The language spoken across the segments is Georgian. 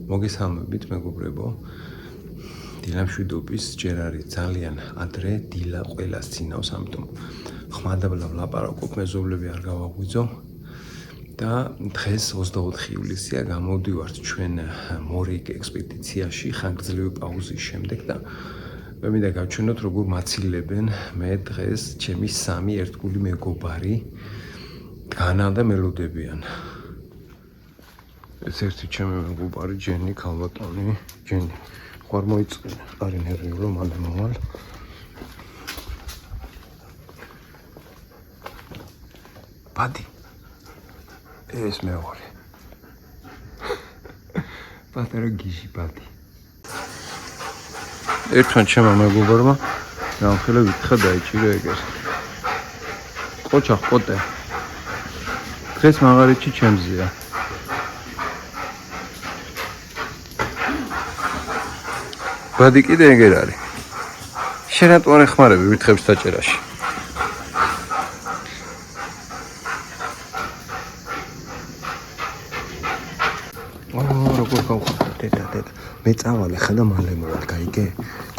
მოგესალმებით მეგობრებო. დილამშვიდობის ჯერ არის ძალიან ადრე, დილა ყველას წინავს, ამიტომ ხმადაბლა ვლაპარაკობ, მეზობლები არ გავაღვიძო. და დღეს 24 ივლისია, გამოვდივართ ჩვენ მორიგ ექსპედიციაში ხანგრძლივი პაუზის შემდეგ და მე მინდა გავჩვენოთ როგორ მაცილებენ მე დღეს ჩემი სამი ერთგული მეგობარი განა და მელოდებიან. ეს ერთი ჩემი მეგობარი ჯენი ქალბატონი, ჯენი ხარ მოიწყენა, არის ნერვიულო მალე მოვალ. ბადი ეს მეორე. პატარა გიჟი ბადი. ერთმან ჩემმა მეგობარმა გამხელა ვითხა დაიჭირა ეგეს. ყოჩა ყოტე. დღეს მაღარიჩი ჩემზეა. ბადი კიდე ეგერ არის. შენატوارე ხმარები ვითხებს დაჭერაში. როგორ გავხარ დედა. მე წავალე ხა და მალე მოვალ, გაიგე?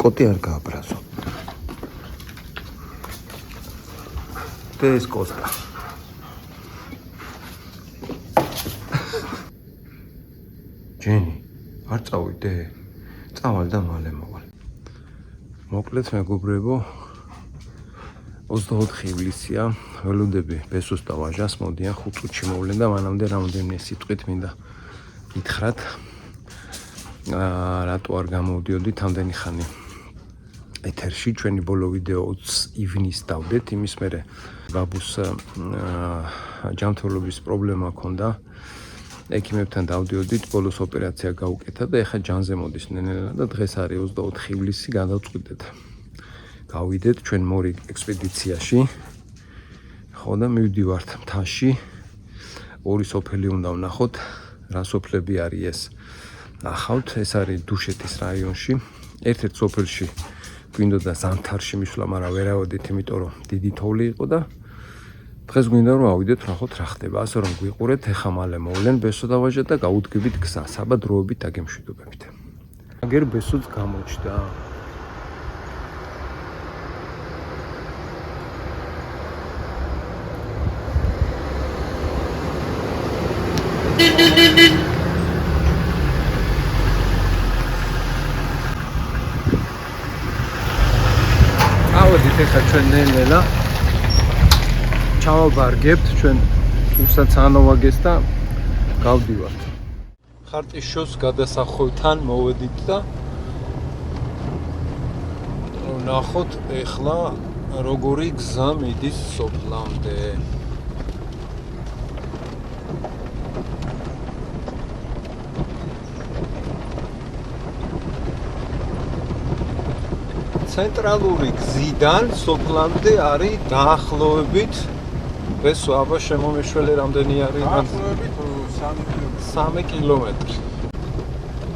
კოტი არ გააბრაზო. და ეს კოსტა. ჯენი, არ წავიდე? წავალ და მალე მოვალ. მოკლედ მეგობრებო, 24 ივლისია, ველოდები ბესოს და ვაჟას მოდიან 5 წუთში მოვლენ და მანამდე რამდენიმე სიტყვით მინდა გითხრათ. რატო არ გამოვდიოდით ამდენი ხანი ეთერში, ჩვენი ბოლო ვიდეო 20 ივნისს დავდეთ, იმის მერე ბაბუს ჯანმრთელობის პრობლემა ჰქონდა. ექიმებთან დავდიოდით, ბოლოს ოპერაცია გაუკეთა და ეხლა ჯანზე მოდის ნენელა და დღეს არის 24 ივლისი, გადავწყვიტეთ. გავიდეთ ჩვენ მორიგ ექსპედიციაში. ხო და მივდივართ მთაში. ორი სოფელი უნდა ვნახოთ. რა სოფლები არის ეს? ნახავთ, ეს არის დუშეთის რაიონში. ერთ-ერთ სოფელში გვინდოდა ზამთარში მისვლა, მაგრამ ვერავდით, იმიტომ რომ დიდი თოვლი იყო და დღეს გვინდა რომ ავიდეთ, ნახოთ რა ხდება. ასე რომ გვიყურეთ, ეხა მალე მოვლენ ბესო და ვაჟა და გაუდგებით გზა, საბადროობით აგემშვიდობებით. აგერ ბესოც გამოჩნდა. ავედით ეხლა ჩვენ ნენელა ჩავაბარგებთ ჩვენ თუმსაც ანოვაგეს და გავდივართ. ხარტიშოს გადასახვევთან მოვედით და ნახოთ ეხლა როგორი გზა მიდის სოფლამდე. ცენტრალური გზიდან სოფლამდე არის დაახლოებით ბესო აბა შემომეშველე რამდენი არის? დაახლოებით 3 კილომეტრი.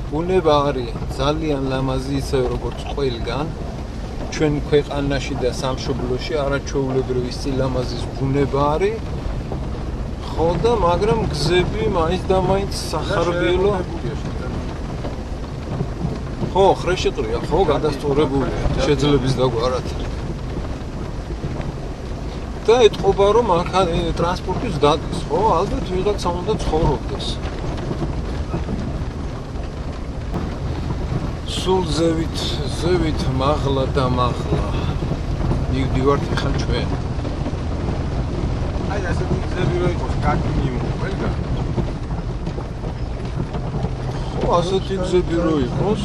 ბუნება არის ძალიან ლამაზი, ისევე როგორც ყველგან. ჩვენ ქვეყანაში და სამშობლოში არაჩვეულებრივი სილამაზის ბუნება არის. ხო და მაგრამ გზები მაინც და მაინც სახარბიელო. ხო, ხრეშეყრია, ხო, გადასწორებულია, შეძლებს დაგვარად. და ეთყობა რომ აქ ტრანსპორტის დადის, ხო, ალბათ ვიღაცა უნდა ცხოვრობდეს. სულ ზევით მაღლა და მაღლა. მივდივართ ხა ჩვენ. აი ასეთი გზები რო იყოს, კარგი მიმოყვება. ხო, ასეთი გზები რო იყოს,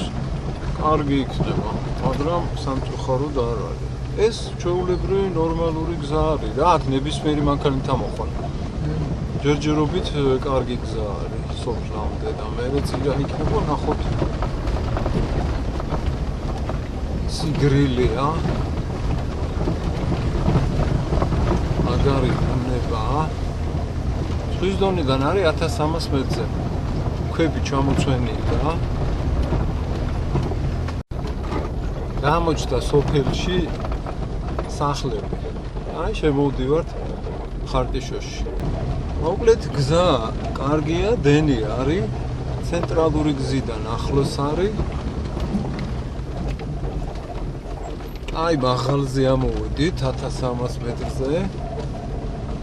კარგი იქნება, მაგრამ სამწუხაროდ არ არის. ეს ჩვეულებრივი ნორმალური გზა არის რა, აქ ნებისმიერი მანქანით ამოხვალ. ჯერჯერობით კარგი გზა არის სოფლამდე და მერე წირა იქნება, ნახოთ. სიგრილია. მაგარი ბუნება. ზღვის დონიდან არის 1300 მეტრზე. ქვები ჩამოცვენილია. გამოჩნდა სოფელში სახლები. აი შემოვდივართ ხარტიშოში. მოკლედ გზა კარგია, დენი არის, ცენტრალური გზიდან ახლოს არის. აი მაღალზე ამოვედით 1300 მეტრზე.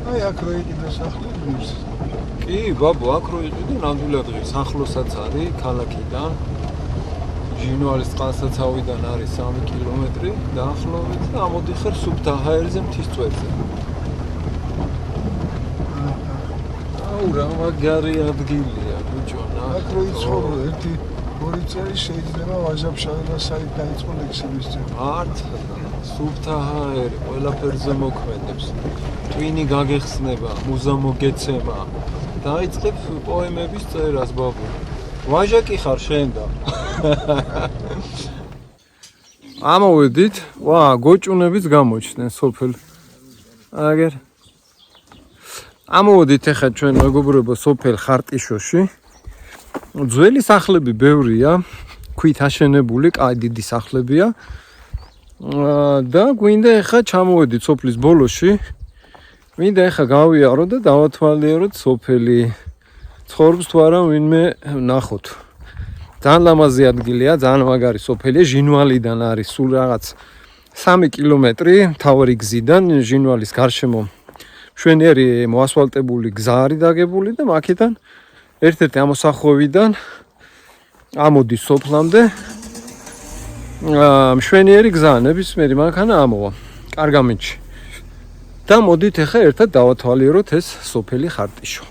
აი აქ რო იყიდა სახლი ღირს. კი, ბაბო, აქ რო იყიდა ნამდვილად ღირს, ახლოსაც არის ქალაქიდან. ჟინვალის წყალსაცავიდან არის 3 კილომეტრი დაახლოებით და ამოდიხარ სუფთაჰაერზე მთის წვერზე. აუ რა მაგარი ადგილია, ბიჭო, აქ რო იცხოვრო 1-2 წელი შეიძლება ვაჟაბშავი და საით დაიწყო ლექსების ძება. მართლა სუფთაჰაერი ყველაფერზე მოქმედებს. ტვინი გაგეხსნება, მუზა მოგეცემა. დაიწყებ პოემების წერას, ბაბო. ვაჟაკი ხარ შენ და ამოვედით, ვა, გოჭუნებიც გამოჩნდნენ სოფელ. აგერ ამოვედით ახლა ჩვენ მეგობრებო სოფელ ხარტიშოში. ძველი სახლები ბევრია, ქვით აშენებული, კაი დიდი სახლებია. და გვინდა ახლა ჩამოვედით სოფლის ბოლოში. მინდა ახლა გავიარო და დავათვალიეროთ სოფელი. ცხოვრობს თუ არა ვინმე ნახოთ. ძალიან ლამაზი ადგილია, ძალიან მაგარი სოფელია, ჟინვალიდან არის სულ რაღაც 3 კილომეტრი მთავარი გზიდან, ჟინვალის გარშემო მშვენიერი მოასფალტებული გზა არის დაგებული და მაქედან ერთ-ერთი ამოსახვევიდან ამოდის სოფლამდე. მშვენიერი გზა, ნებისმიერი მანქანა ამოვა. კარგამიჩი. და მოდით ახლა ერთად დავათვალიეროთ ეს სოფელი ხარტიშო.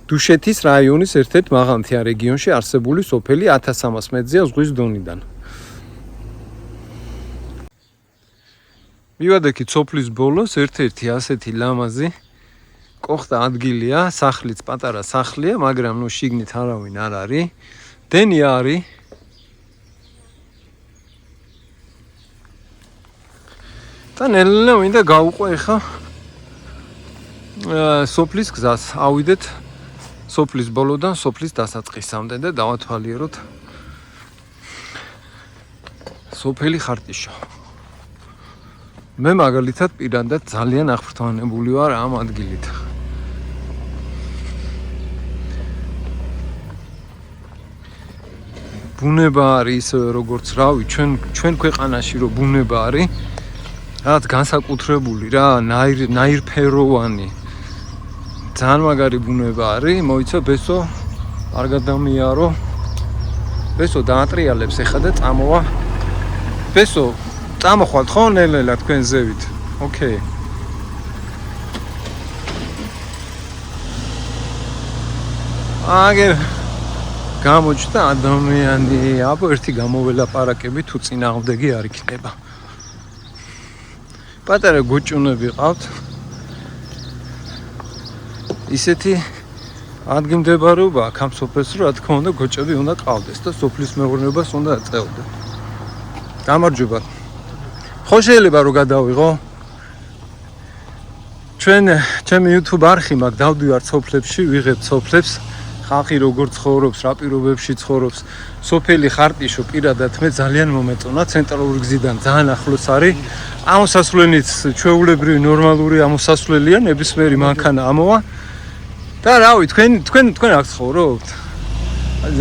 დუშეთის რაიონის ერთ-ერთ მაღალმთიან რეგიონში არსებული სოფელი 1300 მეტრზეა ზღვის დონიდან. მივადექით სოფლის ბოლოს ერთ-ერთი ასეთი ლამაზი კოხტა ადგილია, სახლიც პატარა სახლია, მაგრამ ნუ შიგნით არავინ არ არის. დენი არის. და ნელ-ნელა მინდა გავუყვე ახლა სოფლის გზას, ავიდეთ სოფლის ბოლოდან სოფლის დასაწყისამდე და დავათვალიეროთ სოფელი ხარტიშო. მე მაგალითად პირადად ძალიან აღფრთოვანებული ვარ ამ ადგილით. ბუნება არის ისევე როგორც რავი, ჩვენ ქვეყანაში რო ბუნება არის, რაც განსაკუთრებული რა, ნაირფეროვანი. ძალიან მაგარი ბუნება არის, მოიცა ბესო არ გადამიარო. ბესო დაატრიალებს ეხა და წამოვა. ბესო წამოხვალთ ხო ნელ-ნელა თქვენ ზევით. ოკეი. აგერ გამოჩნდა ადამიანი, აბა ერთი გამოველაპარაკები თუ წინააღმდეგი არ იქნება. პატარა გოჭუნები ყავთ. ისეთი ადგილმდებარეობა აქ ამ სოფელს რა თქმა უნდა გოჭები უნდა ყავდეს და სოფლის მეურნეობას უნდა აწეოდნენ. გამარჯობა. ხო შეიძლება რომ გადავიღო? ჩემი YouTube არხი მაქვს, დავდივარ სოფლებში, ვიღებ სოფლებს, ხალხი როგორ ცხოვრობს, რა პირობებში ცხოვრობს. სოფელი ხარტიშო პირადად მე ძალიან მომეწონა, ცენტრალური გზიდან ძალიან ახლოს არის. ამოსასვლელიც ჩვეულებრივი ნორმალური ამოსასვლელია, ნებისმიერი მანქანა ამოვა. და რავი, თქვენ აქ ცხოვრობთ?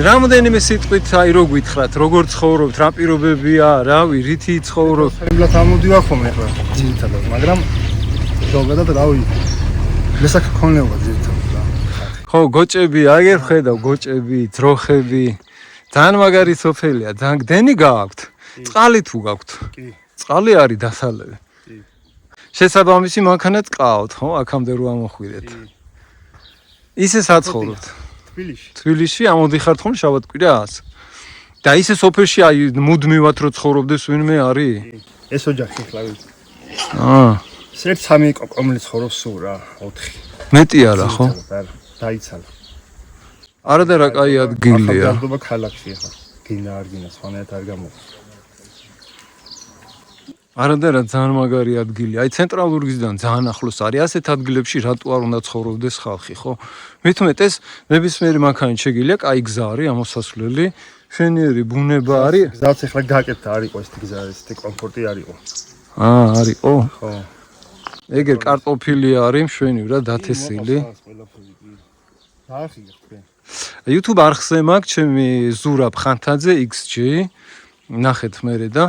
რამდენიმე სიტყვით აი რო გითხრათ, როგორ ცხოვრობთ, რა პირობებია, რავი, რითი ცხოვრობთ? სერებლად ამოდივარ ხოლმე ახლა ძირითადად, მაგრამ ზოგადად რავი, მესაქონლეობა ძირითადად რა. ხო, გოჭები, აგერ ხედავ, გოჭები, ძროხები. ძალიან მაგარი სოფელია, ძალიან გდენი გააქვთ. წყალი თუ გაქვთ? კი. წყალი არის დასალევი. კი. შესაბამისი მანქანაც ყავთ, ხო, აქამდე რო ამოხვიდეთ. ისე საცხოვრობთ. თბილისში ამოდიხართ ხოლმე შაბათ-კვირას? და ისე სოფელში აი მუდმივად რო ცხოვრობდეს ვინმე არის? ეს ოჯახი ხლავით. სერც 3 კომპლექსი ცხოვრობს სულ რა, 4. მეტი არა, ხო? დაიცალა. არა და რა კაი ადგილია. ახალგაზრდობა ქალაქში ახლა. გინა არ გინა, სხვანაირად არ გამოვა. არა და რა ძალიან მაგარი ადგილია. აი ცენტრალური გზიდან ძალიან ახლოს არის. ასეთ ადგილებში რატო არ უნდა ცხოვრობდეს ხალხი, ხო? მithumetes ნებისმიერი მანქანით შეგიძლია, კაი გზა არის, ამოსასვლელი, მშვენიერი ბუნება არის. გზაც ახლა გაკეთდა, არ იყო ესეთი გზა, ესეთი კომფორტი არ იყო. არისო? ხო. ეგერ კარტოფილი არის, მშვენივრად დათესილი. დაახილა თქვენ. YouTube არხზე მაქვს ჩემი ზურაბ ხანთაძე XG. ნახეთ მერე და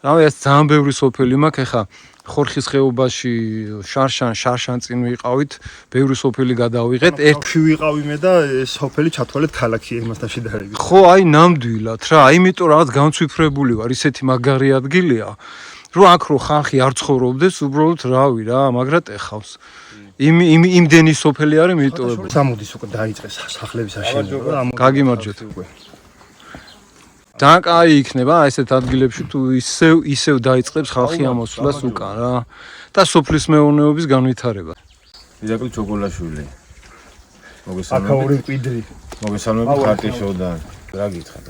რავი ეს ძალიან ბევრი სოფელი მაქვს ეხა ხორხის ხეობაში შარშან წინ ვიყავით ბევრი სოფელი გადავიღეთ ერთი ვიყავი მე და სოფელი ჩათვალეთ ქალაქი იმასთან შედარებით ხო აი ნამდვილად რა იმიტომ რაღაც განცვიფრებული ვარ ისეთი მაგარი ადგილია რომ აქ რო ხალხი არ ცხოვრობდეს უბრალოდ რავი რა მაგრად ეხავს იმდენი სოფელი არის მიტოვებული სამოდის უკვე დაიწყეს სახლების აშენება გაგიმარჯვეთ და კაი იქნება ესეთ ადგილებში თუ ისევ დაიწყებს ხალხი ამოსვლას უკან რა და სოფლის მეურნეობის განვითარება. ირაკლი ჩოკოლაშვილი. აკაური მკვიდრი. მოგესალმებით ხარტიშოდან. რა გითხრათ?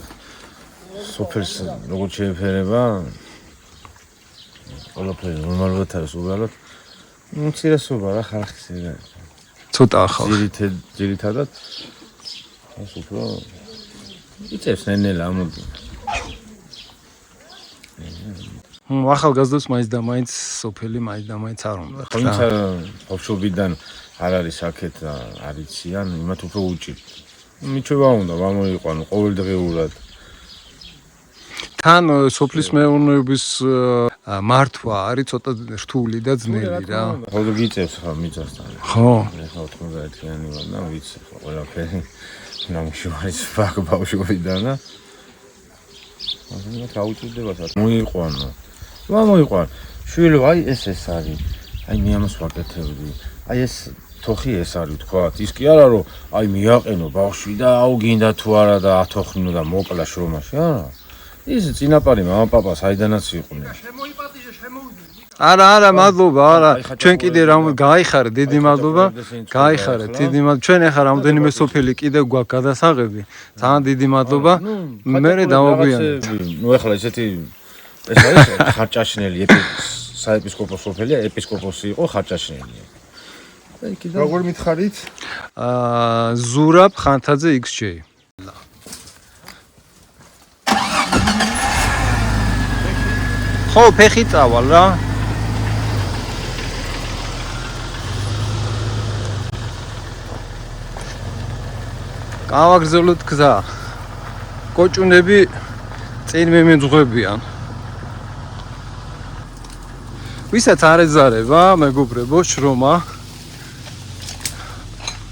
სოფელს როგორ შეეფერება? ყველაფერი ნორმალურად არის უბრალოდ. მცირესობა რა ხალხის ეს. ცოტა ახალ. ძირითადად ეს უფრო იწევს ნენელა ამოდი. ახალგაზრდებს მაინც და მაინც სოფელი მაინც და მაინც არ უნდა. თუმცა ბავშვობიდან არ არის აქეთ არიციან, იმათ უფრო უჭირთ. მიჩვევა უნდა გამოიყვანო ყოველდღიურად. თან სოფლის მეურნეობის მართვა არის ცოტა რთული და ძნელი რა. ხოლმე გიწევს ხა მიწასთან. ხო. ეხლა 90-იანი ვარ და ვიცი ყველაფერი. ნამუშევარის ფაქ ბავშვობიდან და ასე გაუჭირდება თ. მოიყვანო. მოიყვან. შვილი აი ეს არის. აი მე ამას ვაკეთებდი. აი ეს თოხი ეს არის თქვათ. ის კი არა რომ აი მიაყენო ბავშვი და აუ გინდა თუ არა და ათოხინო და მოკლა შრომაში არა. ის წინაპარი მამა პაპა საიდანაც იყვნენ. არა მადლობა არა ჩვენ კიდე რამ გაიხარე დიდი მადლობა გაიხარე დიდი მადლობა ჩვენ ახლა რამდენიმე სოფელი კიდე გვაქვს გადასაღები ძალიან დიდი მადლობა მე დავაგვიანებთ ნუ ახლა ესეთი ეს არის ხარჭაშნელი საეპისკოპოს სოფელია ეპისკოპოსი იყო ხარჭაშნელია როგორ მითხარით ზურაბ ხანთაძე XJ ხო ფეხი წავალ რა გავაგრძელოთ გზა. კოჭუნები წინ მემეძღვებიან. ვისაც არ ეძარება, მეგობრებო, შრომა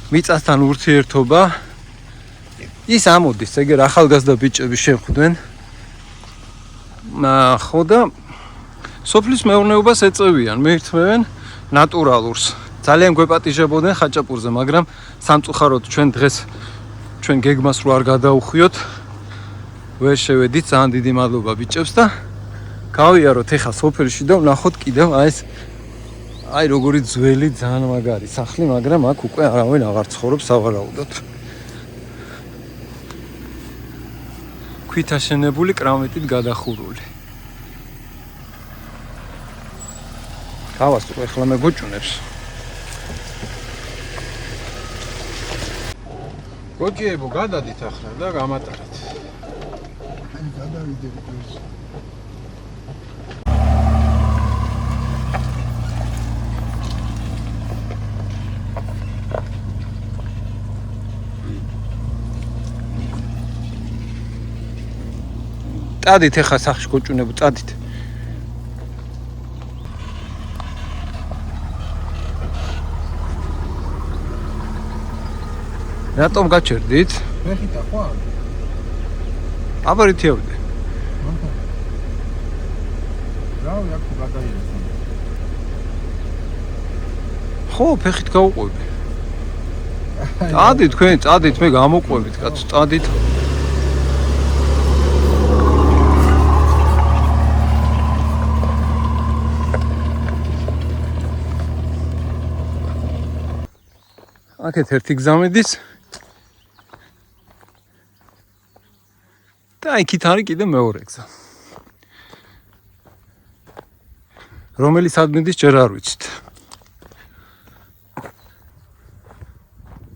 მიწასთან ურთიერთობა ის ამოდის, ეგერ ახალგაზრდა ბიჭები შეხვდნენ. ხო და სოფლის მეურნეობას ეწევიან, მეირთმევენ ნატურალურს. ძალიან გვეპატიჟებოდნენ ხაჭაპურზე, მაგრამ სამწუხაროდ ჩვენ გეგმას რო არ გადაუხვიოთ ვერ შევედით ძალიან დიდი მადლობა ბიჭებს და გავიაროთ ეხა სოფელში და ვნახოთ კიდევ აი როგორი ძველი ძალიან მაგარი სახლი მაგრამ აქ უკვე არავინ აღარ ცხოვრობს სავარაუდოდ ქვით აშენებული კრამიტით გადახურული გავასწრო ეხლა მე გოჭუნებს გოჭიებო გადადით ახლა და გამატარეთ. აი გადავიდებით ეს. წადით ახლა სახში გოჭუნებო წადით. რატომ გაჩერდით? ფეხითა ხო? აბარითიავდე. რავი, აქ გადაიარეს. ხო, ფეხით გავუყვები. წადით თქვენ, წადით, მე გამოყვებით, კაცო, წადით. აქეთ ერთი გზა მიდის. და იქით არის კიდე მეორე გზა. რომელიც ადმინდის ჯერ არ ვიცით.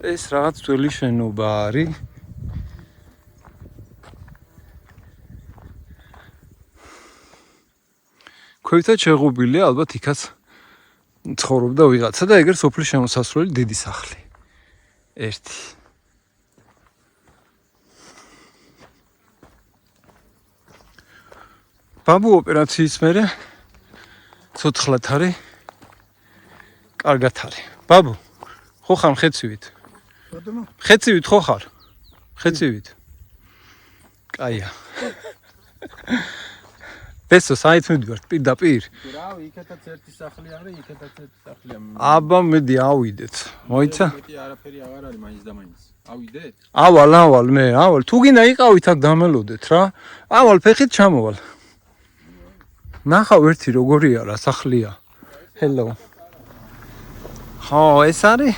ეს რაღაც ძველი შენობა არის. ქვეითად შეღობილია, ალბათ იქაც ცხოვრობდა ვიღაცა და ეგერ სოფლის შემოსასვლელი დიდი სახლი. ერთი ბაბუ ოპერაციის მერე ცოცხლად არის, კარგად არის. ბაბუ, ხო ხარ მხეცივით? ბატონო, მხეცივით ხო ხარ? მხეცივით. კაია. ბესო საით მივდივართ პირდაპირ. რავი, იქეთაც ერთი სახლი არის, იქეთაც ერთი სახლია. აბა მედი ავიდეთ. მოიცა? მეტი არაფერი აღარ არის მაინც და მაინც. ავიდეთ? ავალ მე, თუ გინდა იყავით აქ დამელოდეთ რა. ავალ ფეხით ჩამოვალ. ნახავ ერთი როგორია რა სახლია. Hello. ხო, ეს არის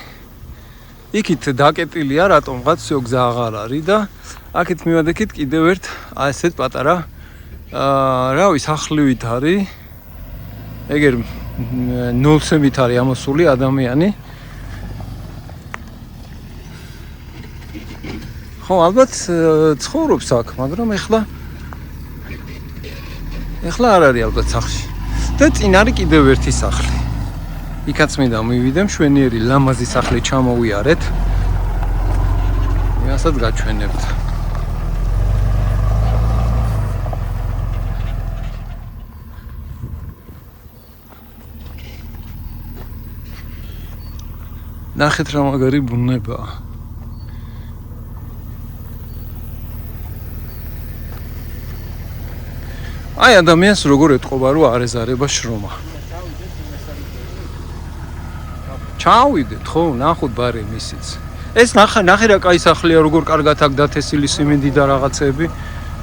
იქით დაკეტილია რატომღაც всё გზა აღარ არის და აქეთ მივადექით კიდევ ერთ ასეთ პატარა რავი სახლივით არის. ეგერ ნულსებით არის ამოსული ადამიანი. ხო, ალბათ ცხოვრობს აქ, მაგრამ ეხლა არ არის ალბათ სახლში. და წინ არის კიდევ ერთი სახლი. იქაც მინდა მივიდე, მშვენიერი ლამაზი სახლი ჩამოვიარეთ. იმასაც გაჩვენებთ. ნახეთ რა მაგარი ბუნებაა. აი ადამიანს როგორ ეთყობა რომ არ ეზარება შრომა. ჩავიდეთ ხო, ნახოთ ბარე მისიც. ეს ნახე რა კაი სახლია, როგორ კარგად აქ დათესილი სიმინდი და რაღაცები.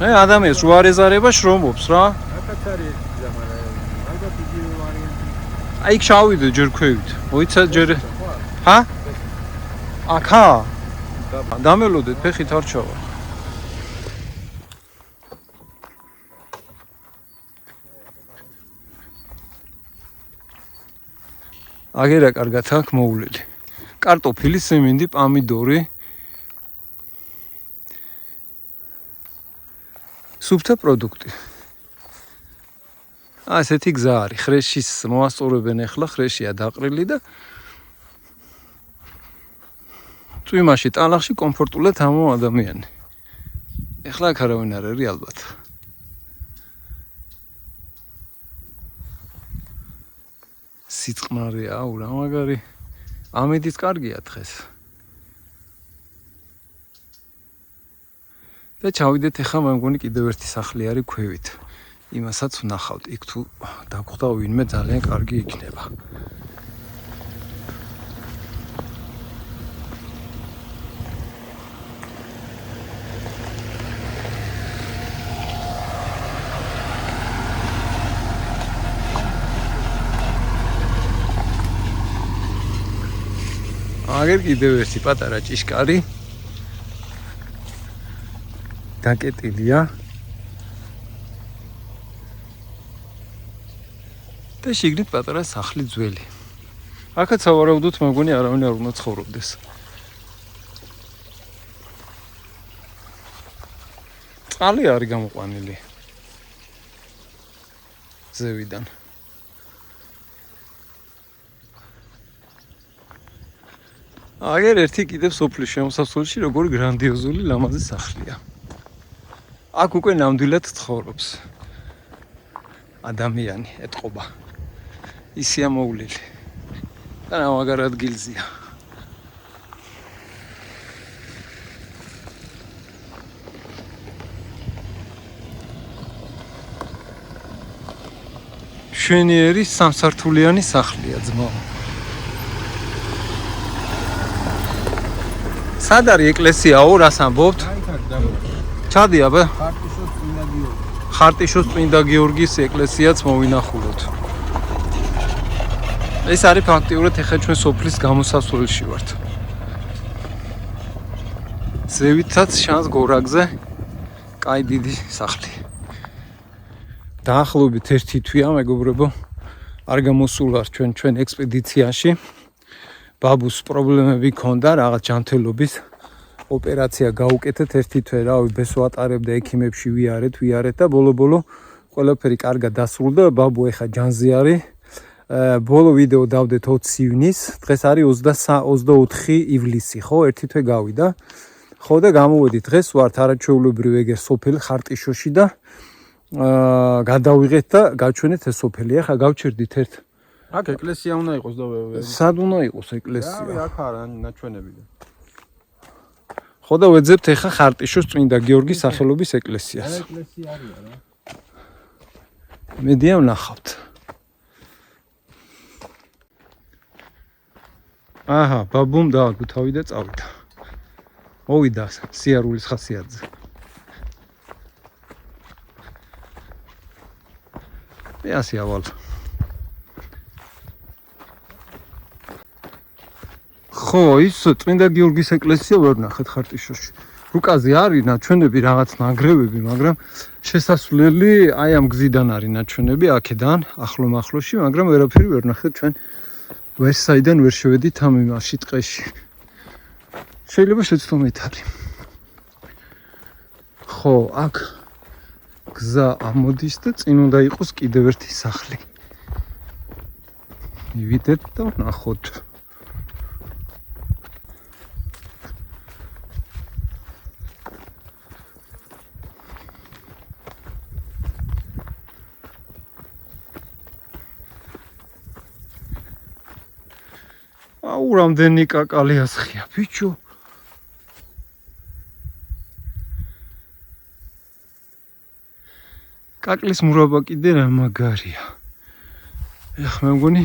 ადამიანს რო არ ეზარება შრომობს რა. აკაც არის გზა, მაგრამ ალბათ იგივე ვარიანტი. აი ჩავიდეთ ჯერ ქვევით. მოიცა ჯერ ჰა? აქა? დამელოდეთ ფეხით არ ჩავა. აგერა კარგად აქ მოულელი. კარტოფილი, სიმინდი, პამიდორი. სუფთა პროდუქტი. ასეთი გზა არის. ხრეშის მოასწორებენ ახლა, ხრეშია დაყრილი და წვიმაში, ტალახში კომფორტულად ამო ადამიანი. ახლა აქ არავინ არ არის ალბათ. სიწყნარია, აუ რა მაგარი. ამედიც კარგია დღეს. და ჩავიდეთ ახლა მე მგონი კიდევ ერთი სახლი არის ქვევით. იმასაც ვნახავთ. იქ თუ დაგხვდა ვინმე ძალიან კარგი იქნება. აგერ კიდევ ერთი პატარა ჭიშკარი დაკეტილია და შიგნით პატარა სახლი ძველი. აქაც ავარაუდოთ მეგონი არავინ არ უნდა ცხოვრობდეს. წყალი არის გამოყვანილი ზევიდან. აგერ ერთი კიდევ სოფლის შემოსასვლელში როგორ გრანდიოზული ლამაზი სახლია. აქ უკვე ნამდვილად ცხოვრობს ადამიანი, ეთყობა. ისია მოულელი. და მაგარ ადგილზია. მშვენიერი სამსართულიანი სახლია ძმაო. სად არის ეკლესიაო, რას ამბობთ? ჩადი აბა. ხარტიშოს წმინდა გიორგის ეკლესიაც მოვინახულოთ. ეს არის ფაქტიურად ეხლა ჩვენ სოფლის გამოსასვლელში ვართ. ზევითაც შანს გორაგზე კაი დიდი სახლი. დაახლოებით ერთი თვეა მეგობრებო არ გამოსულვარ ჩვენ ექსპედიციაში. ბაბუს პრობლემები ჰქონდა, რაღაც ჯანმრთელობის ოპერაცია გაუკეთეთ ერთი თვე, რავი, ბესო ატარებდა ექიმებში ვიარეთ და ბოლო ყველაფერი კარგად დასრულდა. ბაბუ ეხა ჯანზე არის. ბოლო ვიდეო დავდეთ 20 ივნის, დღეს არის 24 ივლისი, ხო, ერთი თვე გავიდა. ხო და გამოვედი დღეს ვართ არაჩვეულებრივ ეგერ სოფელ ხარტიშოში და გადავიღეთ და გავჩვენეთ ეს სოფელი. ახლა გავჩერდით ერთ. აქ ეკლესია უნდა იყოს და სად უნდა იყოს ეკლესია? აქ არა ნაჩვენები. ხო და ვეძებთ ახლა ხარტიშოს წმინდა გიორგის სახელობის ეკლესიას. ეკლესია არის რა. მედია ვნახავთ. აჰა, ბაბუმ დააგუთავი და წავიდა. მოვიდა სიარულის ხასიათზე. მე ასე ავალ. ხო, ის წმინდა გიორგის ეკლესია ვერ ნახეთ ხარტიშოში. რუკაზე არის ნაჩვენები რაღაც ნანგრევები, მაგრამ შესასვლელი აი ამ გზიდან არის ნაჩვენები, აქედან ახლო-მახლოში, მაგრამ ვერაფერი ვერ ნახეთ ჩვენ ვერსაიდან ვერ შევედით ამ იმაში ტყეში. შეიძლება შეცდომით არის. ხო, აქ გზა ამოდის და წინ უნდა იყოს კიდევ ერთი სახლი. მივიდეთ და ვნახოთ. აუ, რამდენი კაკალი ასხია, ბიჭო. კაკლის მურაბა კიდე რა მაგარია. ეხ მე მგონი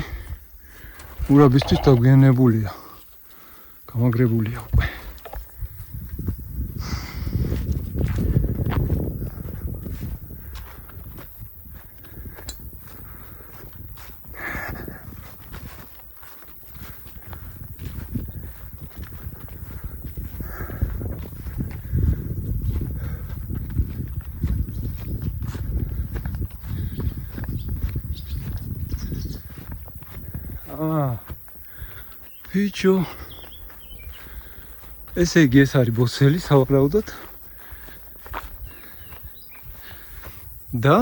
მურაბისთვის დაგვიანებულია. გამაგრებულია უკვე. ბიჭო, ესე იგი ეს არის ბოსელი სავარაუდოდ და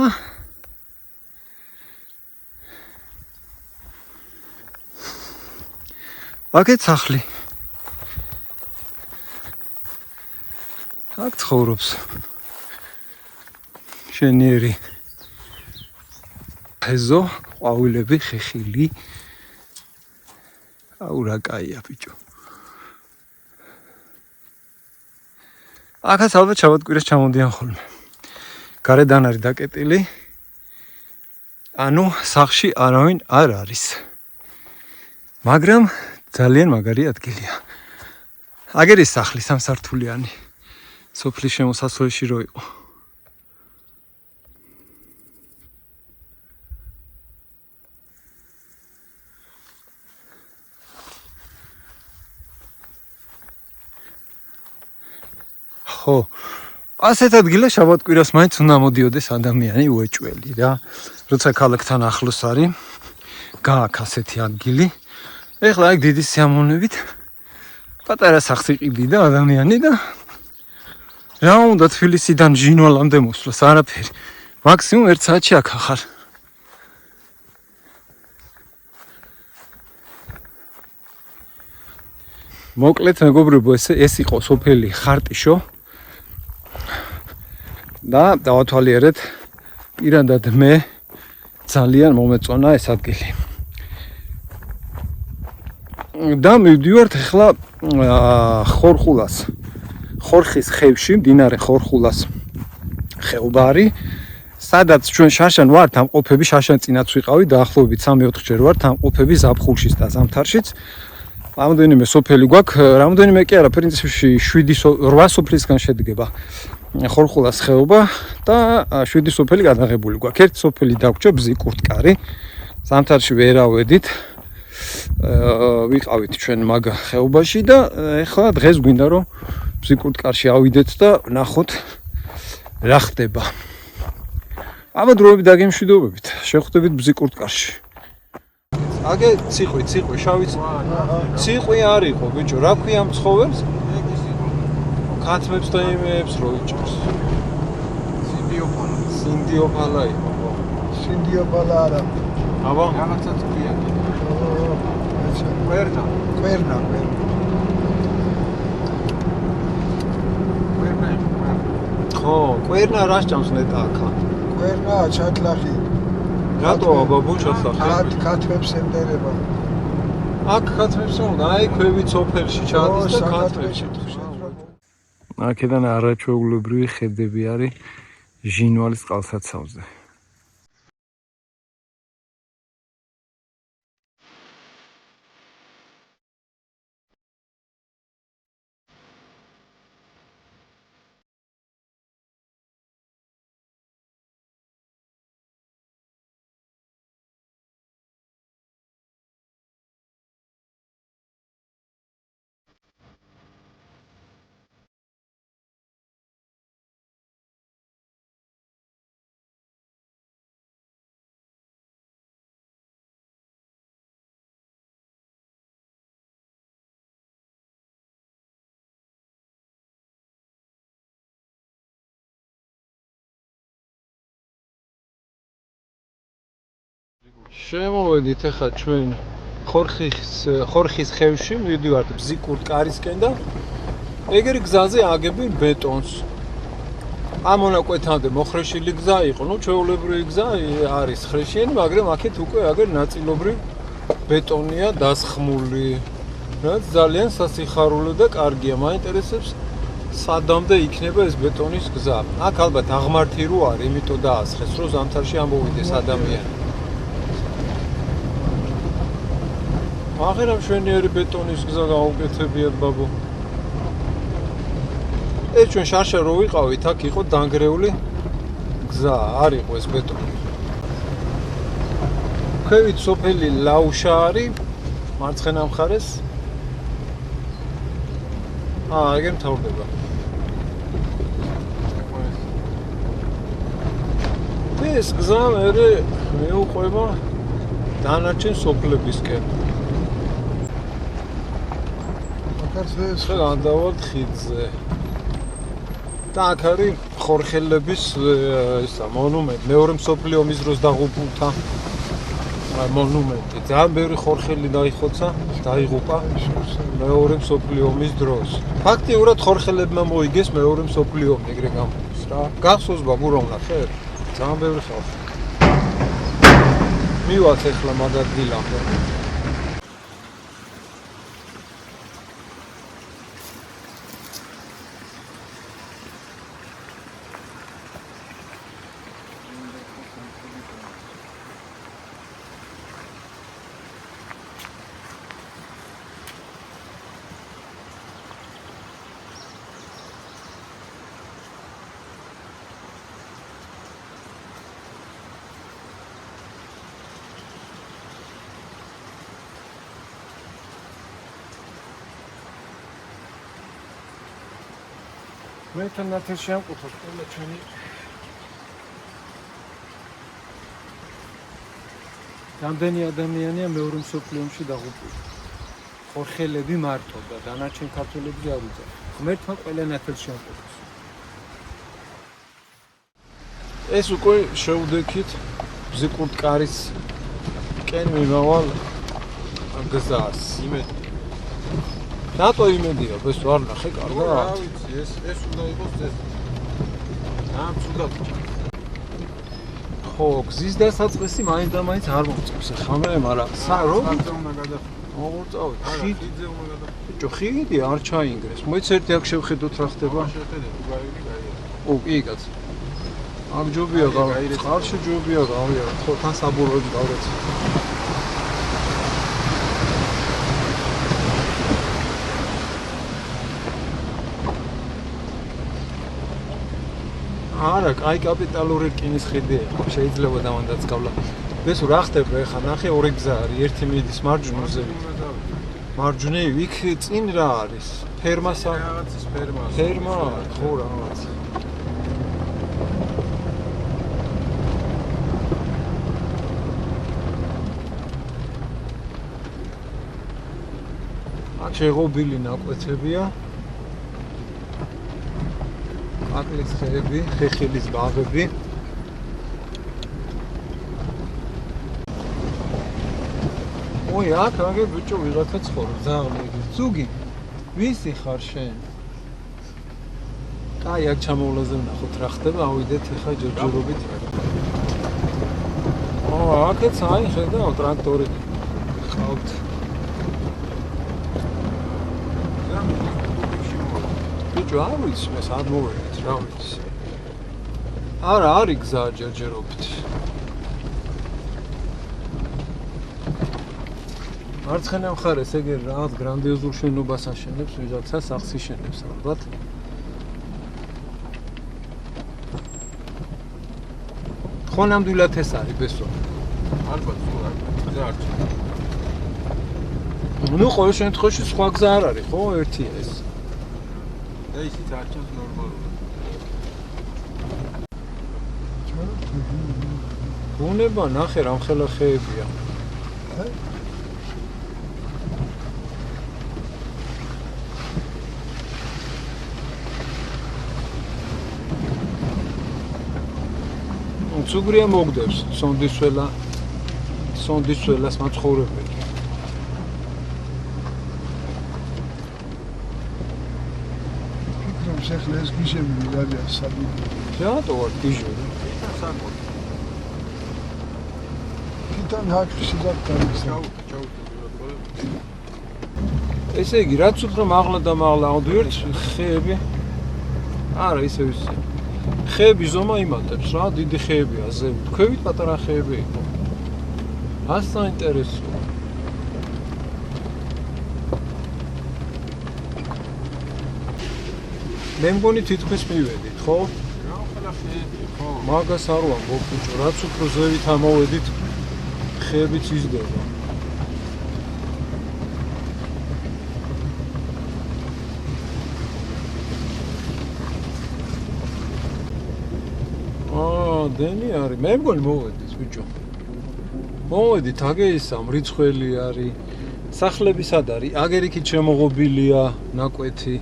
აქეთ სახლი. აქ ცხოვრობს შენიერი ეზო, ყვავილები, ხეხილი. აუ რა კაია ბიჭო. აქაც ალბათ შაბათ-კვირას ჩამოდიან ხოლმე. გარედან არის დაკეტილი. ანუ სახლში არავინ არ არის. მაგრამ ძალიან მაგარი ადგილია. აგერ ის სახლი სამსართულიანი. სოფლის შემოსასვლელში რო იყო. ხო, ასეთ ადგილას შაბათ-კვირას მაინც უნდა მოდიოდეს ადამიანი უეჭველი რა. როცა ქალაქთან ახლოს არის, გააქვს ასეთი ადგილი. ეხლა აქ დიდი სიამოვნებით პატარა სახლს იყიდიდა ადამიანი და რა უნდა თბილისიდან ჟინვალამდე მოსვლას, არაფერი. მაქსიმუმ 1 საათში აქ ახარ. მოკლედ მეგობრებო, ეს იყო სოფელი ხარტიშო. და დავათვალიერეთ პირადად მე ძალიან მომეწონა ეს ადგილი. და მივდივართ ახლა ხორხულას. ხორხის ხევში, მდინარე ხორხულას ხეობა არის, სადაც ჩვენ შარშან ვართ ამყოფები, შარშან წინაც ვიყავი, დაახლოებით 3-4 ჯერ ვართ ამყოფები ზაფხულშიც და ზამთარშიც. რამოდენიმე სოფელი გვაქვს, რამოდენიმე კი არა, პრინციპში 7-8 სოფლისგან შედგება. ხორხულას ხეობა და 7 სოფელი გადაღებული გვაქვს. ერთი სოფელი დაგვრჩა ბზიკურტკარი. ზამთარში ვერავედით. ვიყავით ჩვენ მაგ ხეობაში და ეხლა დღეს გვინდა რომ ბზიკურტკარში ავიდეთ და ნახოთ რა ხდება. აბა დროებით დაგემშვიდობებით. შეხვდებით ბზიკურტკარში. აგე ციყვი, შავი ციყვი არ იყო, ბიჭო, რა ქვია ამ ცხოველს? კაცმებს და იმებს რო იჭერს. სინდიოფალა იყო. სინდიოფალა არა. აბა, რაღაცაც ქვია. კვერნა. ხო, კვერნა რა სჭამს ნეტა აქა. ვერნა ჩათლახი. რატოა ბაბუ ჩასახე? ქათმებს ემტერება. აქ ქათმებს უნდა, აი ქვევით სოფელში ჩადის და ქათმებში. აქედან არაჩვეულებრივი ხედები არის ჟინვალის წყალსაცავზე. შემოვედით ახლა ჩვენ ხორხის ხევში, მივდივართ ბზიკურ კარისკენ და ეგრე გზაზე აგებენ ბეტონს. ამ მონაკვეთამდე მოხრეშილი გზა იყო, ნუ ჩვეულებრივი გზა არის ხრეშიანი, მაგრამ აქეთ უკვე აგერ ნაწილობრივ ბეტონია დასხმული. რაც ძალიან სასიხარულო და კარგია. მაინტერესებს სადამდე იქნება ეს ბეტონის გზა. აქ ალბათ აღმართი რო არის, იმიტომ დაასხეს, რომ ზამთარში ამოვიდეს ადამიანი. აღარა მშვენიერი ბეტონის გზა გაუკეთებიათ ბაბუ. ეს ჩვენ შარშა რო ვიყავით, აქ იყო დანგრეული გზა, არ იყო ეს ბეტონი. ქვევით სოფელი ლაუშა არის, მარცხენა მხარეს. ეგრე მთავრდება. ეს გზა მერე მეუყვება დანარჩენ სოფლებისკენ. გადავალთ ხიდზე. და აქ არის ხორხელების მონუმენტი. მეორე მსოფლიო ომის დროს დაღუპულთა მონუმენტი. ძალიან ბევრი ხორხელი დაიღუპა მეორე მსოფლიო ომის დროს. ფაქტიურად ხორხელებმა მოიგეს მეორე მსოფლიო ომი, ეგრე გამოდის რა. გახსოვს ბაბუ რომ ნახე? ძალიან ბევრი ხალხი. მივალთ ახლა მაგ ადგილამდე. მე თან ნათელში ამყოფობ ყველა ჩვენი რამდენი ადამიანია მეორე მსოფლიო ომში დაღუპული. ხორხელები მარტო და დანარჩენ ქართველები არ უძახ. ღმერთმა ყველა ნათელში ამყოფოს. ეს უკვე შევდექით ბზიკურ კარისკენ მიმავალ გზას. იმედი. რატო იმედია? ეს არ ნახე კარგად. რა ვიცი, ეს უნდა იყოს ეს. ცუდად. ხო, გზის დასაწყისი მაინც და მაინც არ მომწევს ახლა მე, მაგრამ რო უნდა გადახდე. მოგწავით. ხიდზე უნდა გადახდე. ბიჭო, ხიდი არ ჩაინგრეს. მოიც ერთი აქ შევხედოთ რა ხდება. შეხედეთ, გაიგე, გაიგე. კი, კაცო. აქ ჯობია გავიარეთ. ხარში ჯობია გავიარეთ. ხო, თან საბურავად გავრეც. არა, აი კაპიტალური რკინის ხიდი ხო შეიძლება დამანდაცავლა. ეს რა ხდება ახლა? ნახე ორი გზა არის, ერთი მიდის მარჯვნივ. მარჯვნივ იქ წინ რა არის? ფერმასა? რაღაცის ფერმა. ფერმა, ხო რაღაც. აქ შეღობილი ნაკვეთებია. აკლის ხეები, ხეხილის ბაღები. ой, აქ აგე ბიჭო ვიღაცა ცხოვრობს, ძალიან მეგის. ზუგი, ვისი ხარ შენ? აი აქ ჩამოვლაზე ვნახოთ რა ხდება, ავიდეთ ახლა ჯერჯერობით. აქაც აი ხედავ ტრაქტორი ყავთ. ბიჭო, არ ვიცი, მე სად მოვედით, რა ვიცი. არა, არის გზა ჯერჯერობით. მარცხენა მხარეს ეგ რაღაც გრანდიოზულ შენობას აშენებს, ვიღაცა სახლს იშენებს ალბათ. ხო ნამდვილად ეს არის ბესო. ალბათ გზა არ ჩანს. ნუ ყოველ შემთხვევაში სხვა გზა არ არის, ხო, ერთია ეს. და ისიც არ ჩანს ნორმალურად. ბუნება ნახე რამხელა ხეებია. ცუგრია მოგდებს სონდისველას მაცხოვრებელი. ფიქრობ შეხლა ეს გიშები რადია საბიდი. რატო ვარ გიჟური? თვითონ ჰაკში დაგტარისა. ესე იგი, რაც უთხრა მაღლა და მაღლა ავდივართ ხეები. არა, ისე ვიცი. ხეები ზომა იმატებს რა, დიდი ხეებია ზევით. ქვევით პატარა ხეები იყო. ას საინტერესოა. მე მგონი თითქმის მივედით, ხო? რა ხეები, ხო? მაგას არ ვამბობ ბიჭო, რაც უფრო ზევით ამოვედით, ხეებიც იზრდება. დენი არის. მე მგონი მოვედით ბიჭო. მოვედით, აგეისა მრიცხველი არის. სახლები სად არის? აგერიქით შემოღობილია ნაკვეთი.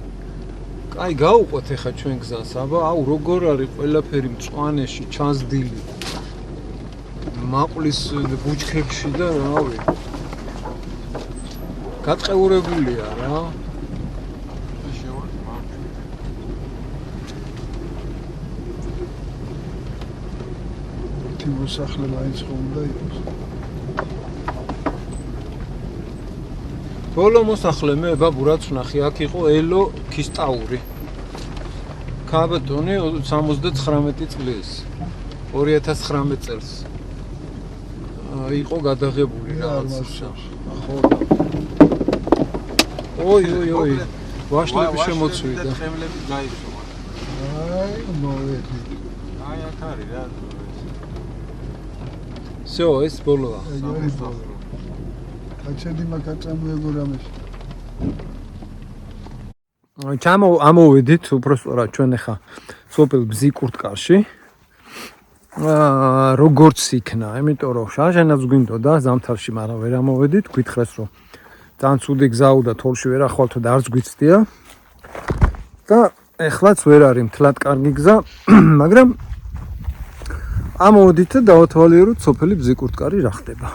აი გავუყვეთ ახლა ჩვენ გზას, აბა, აუ როგორ არის ყველაფერი მწვანეში, ჩანსდილი. მაყლის ბუჩქებში და რავი. გატყეურებულია რა. მოსახლე მაინც ხომდა იყოს. ბოლო მოსახლე მე ბაბურაც ვნახე, აქ იყო ელო ქისტაური. ქაბატონი 79 წლის. 2019 წელს. იყო გადაღებული რაღაცა. ხო. ოი. ვაშლები შემოწვიდა. ხემლები გაიხსო. აი, მოვედი. აი აქ არის რა. всё, ეს ბოლოა. კაჩედი მაგაწამოებო რამეს. ამოვედით უბრალოდ ჩვენ ახლა სოფელ ბზიკურტკარში. როგორც იქნა, იმიტომ რომ შაშენაც გვინდოდა ზამთარში, მაგრამ ვერ ამოვედით, გითხრას რომ ძალიან ცუდი გზაა და თოლში ვერ ახვალთო და არც გვიცდია. და ეხლაც ვერ არის მთლად კარგი გზა, მაგრამ ამოვედით და დავათვალიეროთ სოფელი ბზიკურტკარი რა ხდება.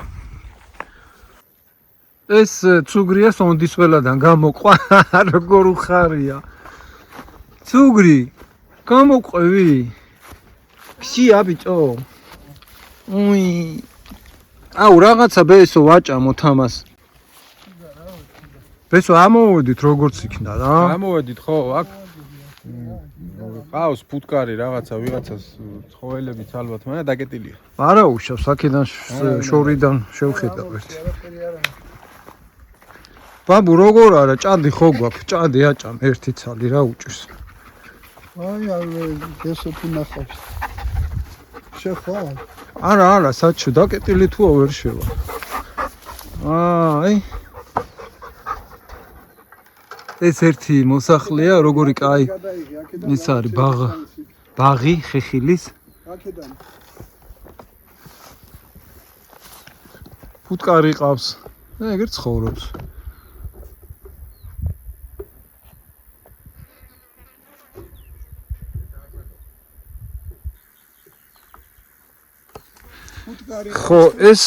ეს ცუგრია სონდისველადან გამოყვა, როგორ უხარია. ცუგრი, გამოყვევი? ქშია ბიჭო. უი. აუ რაღაცა ბესო ვაჭამოთ ამას. ბესო ამოვედით როგორც იქნა რა. ამოვედით ხო, აქ ყავს ფუტკარი რაღაცა ვიღაცას ცხოველებიც ალბათ, მაგრამ დაკეტილია. არა უშავს, აქედან შორიდან შევხედავ ერთი. ბაბუ როგორ არა, ჭადი ხო გვაქვს, ჭადი აჭამ ერთი ცალი რა უჭირს. აი, გესო თუ ნახავს. შეხვალ. არა, საჩო დაკეტილი თუა ვერ შევა. აი. ეს ერთი მოსახლეა, როგორი კაი. ეს არის ბაღი ხეხილის. აქედან. ფუტკარი ყავს. ეგერ ცხოვრობს. ხო, ეს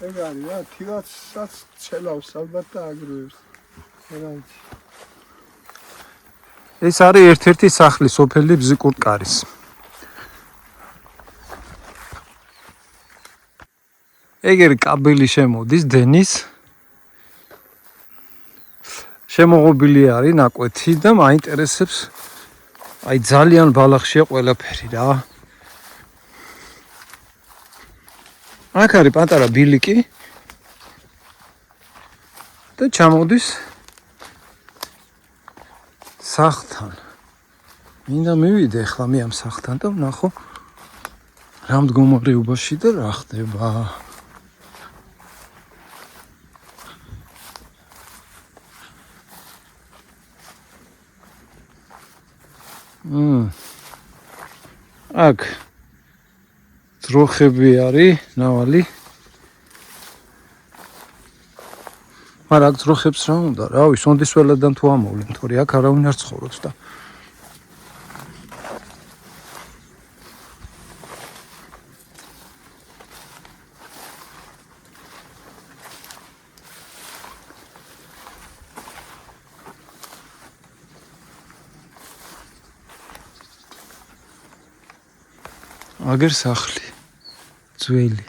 ეგ არის რა, თივასაც ჩელავს ალბათ და აგროვებს. რა ვიცი. ეს არის ერთ-ერთი სახლი სოფელი ბზიკურტკარის. ეგერი კაბელი შემოდის დენის. შემოღობილი არის ნაკვეთი და მაინტერესებს აი ძალიან ბალახშია ყველაფერი რა. აქ არის პატარა ბილიკი და ჩამოდის სახლთან. მინდა მივიდე ახლა მე ამ სახლთან და ვნახო რა მდგომარეობაში და რა ხდება. აქ ძროხები არის ნავალი. მაგრამ აქ ძროხებს რა უნდა? რავი, სონდის ველადან თუ ამოვლენ, თორე აქ არავინ არ ცხოვრობს და აგერ სახლი ძველი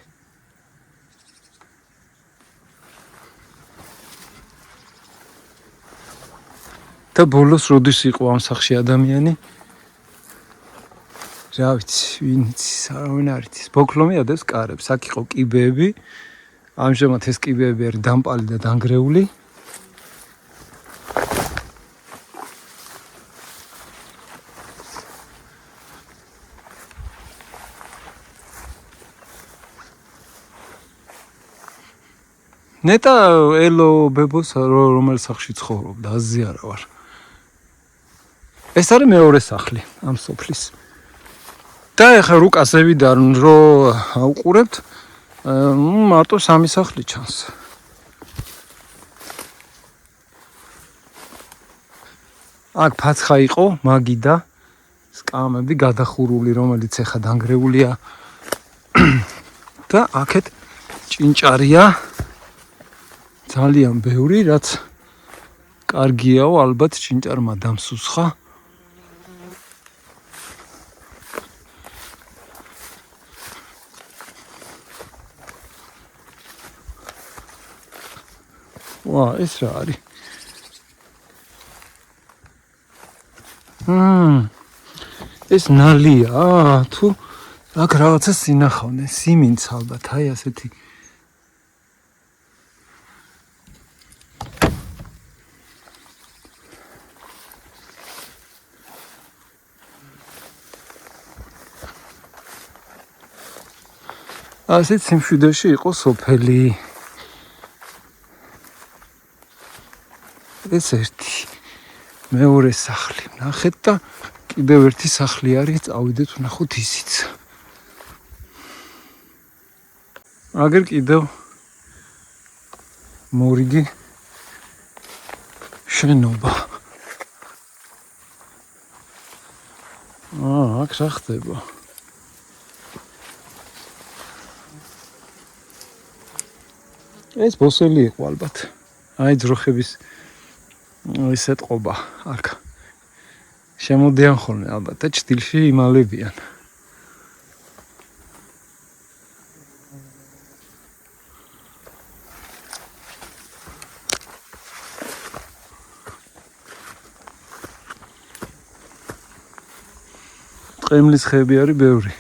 და ბოლოს როდის იყო ამ სახლში ადამიანი რა ვიცი ვინ იცის არავინ არ იცის ბოქლომი ადევს კარებს აქ იყო კიბეები ამჟამად ეს კიბეები არის დამპალი და დანგრეული ნეტა ელო ბებოს რომელ სახლში ცხოვრობდა აზი არა ვარ ეს არის მეორე სახლი ამ სოფლის და ეხლა რუკასევიდან რო აუყურებთ მარტო სამი სახლი ჩანს აქ ფაცხა იყო მაგიდა სკამები გადახურული რომელიც ეხლა დანგრეულია და აქეთ ჭინჭარია ძალიან ბევრი, რაც კარგიაო, ალბათ ჭინჭარმა დამსუსხა. ვა, ეს რა არის? ეს ნალია, თუ აქ რაღაცა სინახავდნენ, სიმინც ალბათ, აი ასეთი ასეთ სიმშვიდეში იყო სოფელი. ეს ერთი მეორე სახლი. ნახეთ და კიდევ ერთი სახლი არის, წავიდეთ ვნახოთ ისიც. აგერ კიდევ მორიგი შენობა. აქ რა ხდება? ეს ბოსელი იყო ალბათ. აი ძროხების ისეთ ყობა აქ. შემოდიან ხოლმე ალბათ და ჭდილში იმალებიან. ტყემლის ხეები არის ბევრი.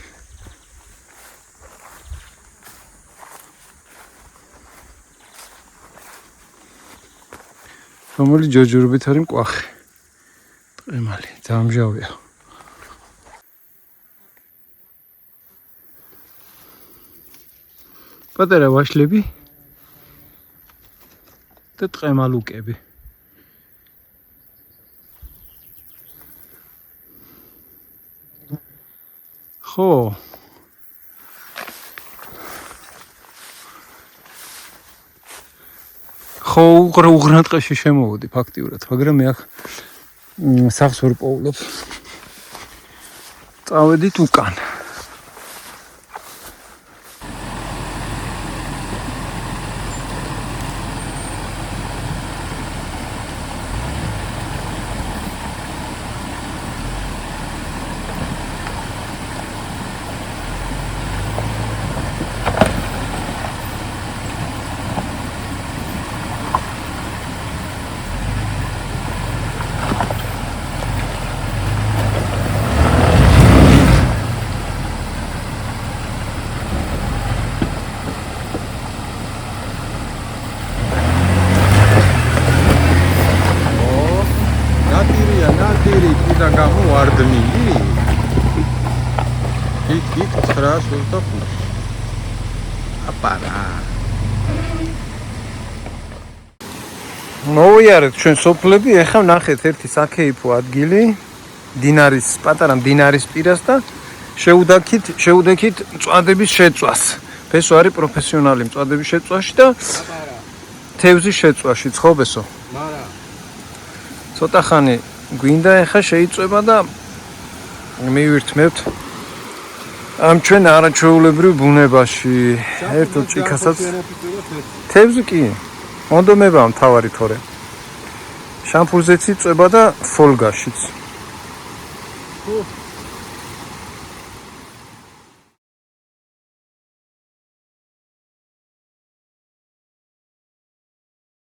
რომელი ჯოჯურობით არის მკვახე. ტყემალი, დამჟავია. პატარა ვაშლები და ტყემალუკები. ხო. ხო, უღრანტყეში შემოვოდი ფაქტიურად, მაგრამ მე აქ სახლს ვერ პოულობ. წავედით უკან. იქ 925. აპარა. მოვიარეთ ჩვენ სოფლები, ეხლა ნახეთ ერთი საქეიფო ადგილი, დინარის, პატარა დინარის პირას და შეუდექით მწვადების შეწვას. ბესო არის პროფესიონალი მწვადების შეწვაში და თევზის შეწვაში, ხო ბესო? მარა. ცოტა ხანი გვინდა ეხლა შეიწვება და მივირთმევთ ამ ჩვენ არაჩვეულებრივ ბუნებაში. ერთო ჭიქასაც თევზი კი მონდომებაა მთავარი თორე. შამფურზეც იწვება და ფოლგაშიც.